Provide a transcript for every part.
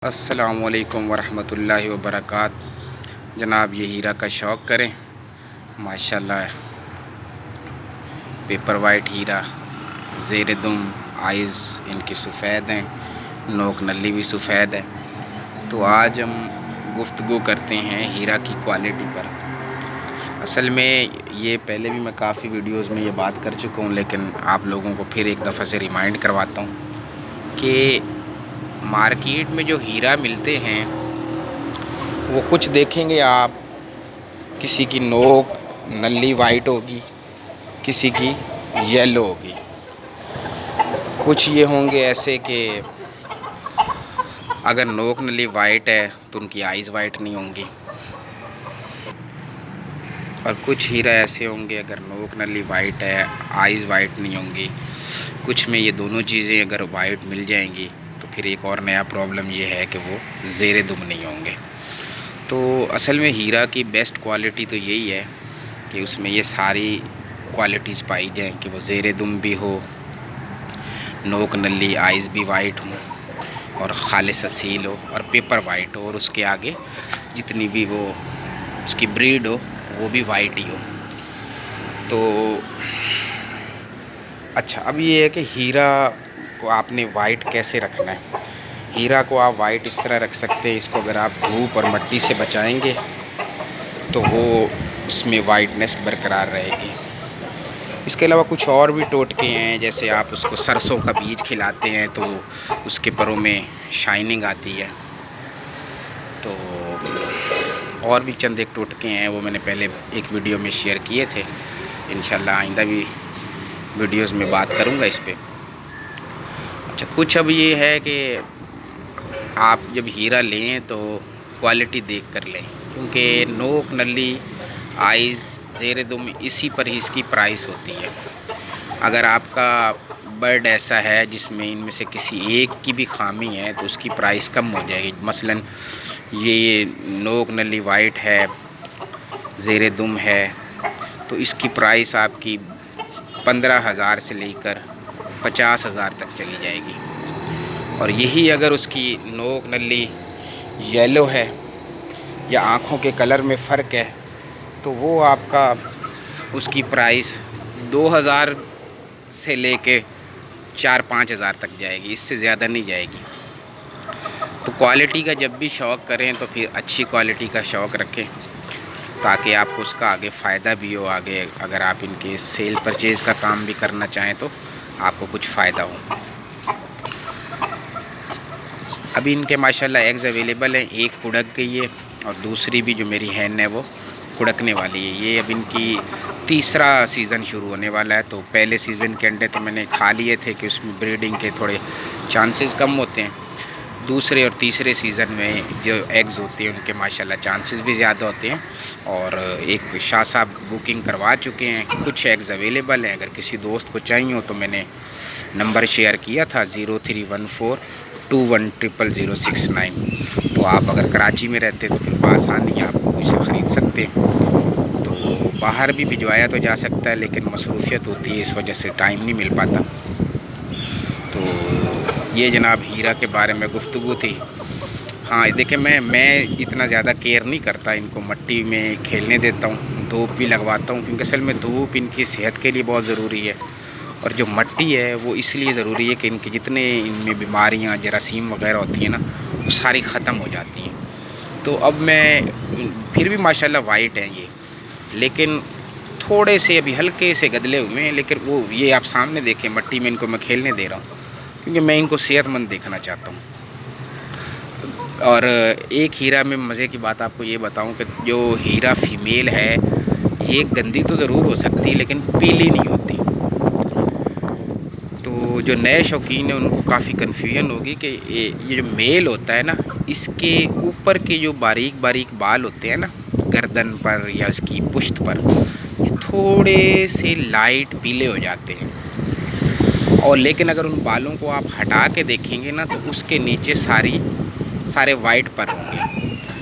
अस्सलामुअलैकुम वरहमतुल्लाहि वबरकात। जनाब, ये हीरा का शौक़ करें। माशाल्लाह, पेपर वाइट हीरा, ज़ेर दुम, आइज़ इनकी सफ़ेद हैं, नोक नली भी सफ़ेद है। तो आज हम गुफ्तगू करते हैं हीरा की क्वालिटी पर। असल में ये पहले भी मैं काफ़ी वीडियोस में ये बात कर चुका हूँ, लेकिन आप लोगों को फिर एक दफ़ा से रिमाइंड करवाता हूँ कि मार्केट में जो हीरा मिलते हैं वो कुछ देखेंगे आप, किसी की नोक नली वाइट होगी, किसी की येलो होगी, कुछ ये होंगे ऐसे कि अगर नोक नली वाइट है तो उनकी आइज़ वाइट नहीं होंगी, और कुछ हीरा ऐसे होंगे अगर नोक नली वाइट है आइज़ वाइट नहीं होंगी। कुछ में ये दोनों चीज़ें अगर वाइट मिल जाएंगी तो फिर एक और नया प्रॉब्लम ये है कि वो ज़ेर दुम नहीं होंगे। तो असल में हीरा की बेस्ट क्वालिटी तो यही है कि उसमें ये सारी क्वालिटीज़ पाई जाएँ कि वो ज़ेर दुम भी हो, नोक नली आइज़ भी वाइट हों, और खालिस असील हो, और पेपर वाइट हो, और उसके आगे जितनी भी वो उसकी ब्रीड हो वो भी वाइट ही हो। तो अच्छा, अब ये है कि हीरा को आपने वाइट कैसे रखना है। हीरा को आप वाइट इस तरह रख सकते हैं, इसको अगर आप धूप और मिट्टी से बचाएंगे तो वो उसमें वाइटनेस बरकरार रहेगी। इसके अलावा कुछ और भी टोटके हैं, जैसे आप उसको सरसों का बीज खिलाते हैं तो उसके परों में शाइनिंग आती है। तो और भी चंद एक टोटके हैं, वो मैंने पहले एक वीडियो में शेयर किए थे। इंशाल्लाह आइंदा भी वीडियोस में बात करूंगा इस पे। अच्छा, कुछ अब ये है कि आप जब हीरा लें तो क्वालिटी देख कर लें, क्योंकि नोक नली आइज़ ज़ेर दुम इसी पर ही इसकी प्राइस होती है। अगर आपका बर्ड ऐसा है जिसमें इनमें से किसी एक की भी खामी है तो उसकी प्राइस कम हो जाएगी। मसलन ये नोक नली वाइट है, ज़ेर दुम है, तो इसकी प्राइस आपकी 15,000 से लेकर 50,000 तक चली जाएगी। और यही अगर उसकी नोक नली येलो है या आँखों के कलर में फ़र्क है तो वो आपका उसकी प्राइस 2,000 से लेके 4-5 हज़ार तक जाएगी, इससे ज़्यादा नहीं जाएगी। तो क्वालिटी का जब भी शौक़ करें तो फिर अच्छी क्वालिटी का शौक़ रखें, ताकि आपको उसका आगे फ़ायदा भी हो। आगे अगर आप इनके सेल परचेज़ का काम भी करना चाहें तो आपको कुछ फ़ायदा हो। अभी इनके माशाल्लाह एग्स अवेलेबल हैं, एक कुड़क गई है और दूसरी भी जो मेरी हैन है वो कुड़कने वाली है। ये अब इनकी तीसरा सीज़न शुरू होने वाला है। तो पहले सीज़न के अंडे तो मैंने खा लिए थे कि उसमें ब्रीडिंग के थोड़े चांसेस कम होते हैं। दूसरे और तीसरे सीज़न में जो एग्स होते हैं उनके माशाल्लाह चांसेस भी ज़्यादा होते हैं। और एक शाह साहब बुकिंग करवा चुके हैं, कुछ एग्स अवेलेबल हैं। अगर किसी दोस्त को चाहिए हो तो मैंने नंबर शेयर किया था 0314210069। तो आप अगर कराची में रहते तो फिर आसानी आप मुझसे ख़रीद सकते हैं। तो बाहर भी भिजवाया तो जा सकता है, लेकिन मसरूफ़ियत होती है, इस वजह से टाइम नहीं मिल पाता। तो ये जनाब हीरा के बारे में गुफ्तगू थी। हाँ, देखिए मैं इतना ज़्यादा केयर नहीं करता, इनको मिट्टी में खेलने देता हूँ, धूप भी लगवाता हूँ, क्योंकि असल में धूप इनकी सेहत के लिए बहुत ज़रूरी है। और जो मिट्टी है वो इसलिए ज़रूरी है कि इनके जितने इनमें बीमारियाँ जरासीम वगैरह होती हैं ना, वो सारी ख़त्म हो जाती हैं। तो अब मैं फिर भी माशाल्लाह वाइट हैं ये, लेकिन थोड़े से अभी हल्के से गदले हुए हैं। लेकिन वो ये आप सामने देखें, मिट्टी में इनको मैं खेलने दे रहा हूँ, क्योंकि मैं इनको सेहतमंद देखना चाहता हूँ। और एक हीरा में मज़े की बात आपको ये बताऊँ कि जो हीरा फ़ीमेल है ये गंदी तो ज़रूर हो सकती है, लेकिन पीली नहीं होती। तो जो नए शौकीन हैं उनको काफ़ी कन्फ्यूजन होगी कि ये जो मेल होता है ना, इसके ऊपर के जो बारीक बारीक बाल होते हैं ना गर्दन पर या इसकी पुश्त पर, ये थोड़े से लाइट पीले हो जाते हैं। और लेकिन अगर उन बालों को आप हटा के देखेंगे ना तो उसके नीचे सारे वाइट पर होंगे।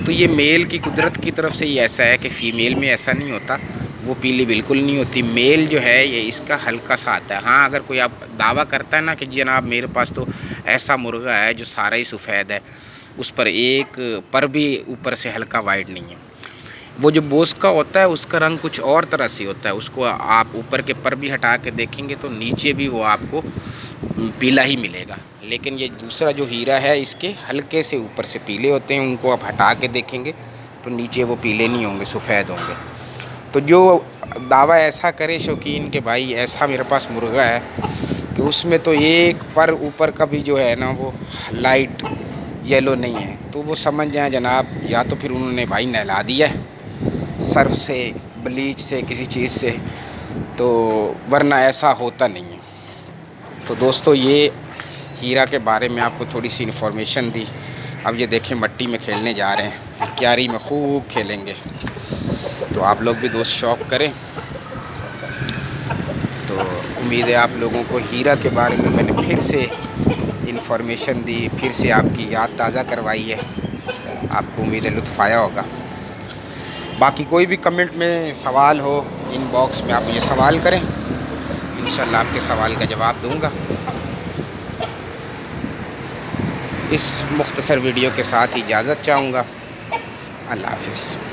तो ये मेल की कुदरत की तरफ से ही ऐसा है कि फ़ीमेल में ऐसा नहीं होता, वो पीली बिल्कुल नहीं होती। मेल जो है ये इसका हल्का सा आता है। हाँ, अगर कोई आप दावा करता है ना कि जनाब मेरे पास तो ऐसा मुर्गा है जो सारा ही सफ़ेद है, उस पर एक पर भी ऊपर से हल्का वाइट नहीं है। वो जो बोस का होता है उसका रंग कुछ और तरह से होता है, उसको आप ऊपर के पर भी हटा के देखेंगे तो नीचे भी वो आपको पीला ही मिलेगा। लेकिन ये दूसरा जो हीरा है इसके हल्के से ऊपर से पीले होते हैं, उनको आप हटा के देखेंगे तो नीचे वो पीले नहीं होंगे, सफ़ेद होंगे। तो जो दावा ऐसा करे शौकीन कि भाई ऐसा मेरे पास मुर्गा है कि उसमें तो एक पर ऊपर का भी जो है ना वो लाइट येलो नहीं है, तो वो समझ जाए जनाब या तो फिर उन्होंने भाई नहला दिया है सर्फ से, ब्लीच से, किसी चीज़ से, तो वरना ऐसा होता नहीं है। तो दोस्तों ये हीरा के बारे में आपको थोड़ी सी इन्फॉर्मेशन दी। अब ये देखें मट्टी में खेलने जा रहे हैं, क्यारी में खूब खेलेंगे। तो आप लोग भी दोस्त शौक़ करें। तो उम्मीद है आप लोगों को हीरा के बारे में मैंने फिर से इन्फॉर्मेशन दी, फिर से आपकी याद ताज़ा करवाई है। आपको उम्मीद है लुत्फ़ आया होगा। बाकी कोई भी कमेंट में सवाल हो, इनबॉक्स में आप मुझे सवाल करें, इंशाल्लाह आपके सवाल का जवाब दूंगा। इस मुख्तसर वीडियो के साथ इजाज़त चाहूँगा। अल्लाह हाफ़िज़।